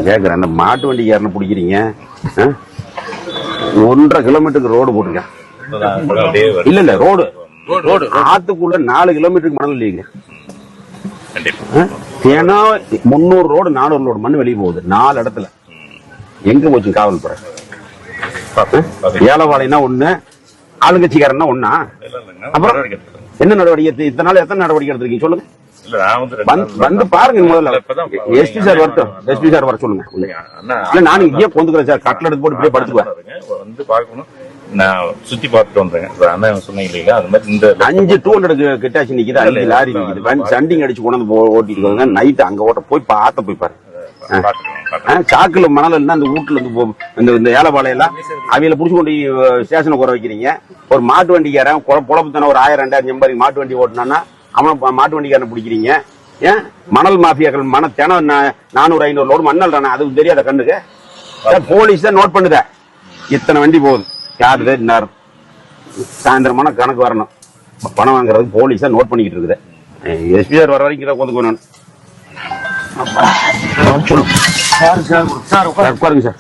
கேக்குறேன், அந்த மாட்டு வண்டிக்காரனை பிடிக்கிறீங்க, 1.5 கிலோமீட்டருக்கு ரோடு போட்டுருங்க. இல்ல ரோடு ஆத்துக்குள்ள 4 கிலோமீட்டருக்கு மணல் இல்லைங்க. ஏன்னா 300 ரோடு 400 ரோடு மண் வெளியே போகுது 4 இடத்துல. எங்க போச்சு காவல்துறை? ஏலவாளைனா ஒண்ணு, ஆளுங்கட்சிக்காரன்னா ஒண்ணா? அப்புறம் என்ன நடவடிக்கை? இத்தனை நாள் எத்தனை நடவடிக்கை எடுத்திருக்கீங்க சொல்லுங்க. வந்து பாருங்க முதல்ல. எஸ்பி சார் வரட்டும், எஸ்பி சார் வர சொல்லுங்க. இல்ல நானும் இங்கே கொண்டுக்கிறேன் சார், கட்டில எடுத்து போட்டு இப்படியே படுத்துக்குவேன். வந்து பாக்கணும், நான் சுத்தி பார்த்துட்டு வந்தேன். அண்ணன் சொன்னீங்க இல்லையா, அது மாதிரி இந்த 5 200 கிட்டாச்சு நிக்குது, 5 லாரி நிக்குது. சண்டிங் அடிச்சு கொண்டு ஓட்டிட்டு இருக்காங்க. நைட்டு அங்க ஓட்ட போய் பார்த்த போய் பாரு. சாக்குல மணல் இருந்தா அந்த வீட்டுல இருந்து இந்த ஏலபாளையெல்லாம் அவையில புடிச்சு கொண்டு ஸ்டேஷனுக்கு குறை வைக்கிறீங்க. ஒரு மாட்டு வண்டிக்காரன் பொழப்பு தானே, ஒரு 1000 2000 எண்பது மாட்டு வண்டி ஓட்டினான்னா அவன் மாட்டு வண்டிக்காரன் பிடிக்கிறீங்க. ஏன் மணல் மாஃபியாக்கள் தினம் 400 500 லோடு மண்ணல் தானே, அது தெரியாத கண்ணுக்கு? போலீஸ் தான் நோட் பண்ணுத, இத்தனை வண்டி போகுது, யாரு நேரம் சாயந்தரமான கணக்கு வரணும். பணம் வாங்குறது போலீஸ் தான் நோட் பண்ணிக்கிட்டு இருக்குது. எஸ்பி சார் வர வரைக்கும் கொண்டு உட்காருங்க சார்.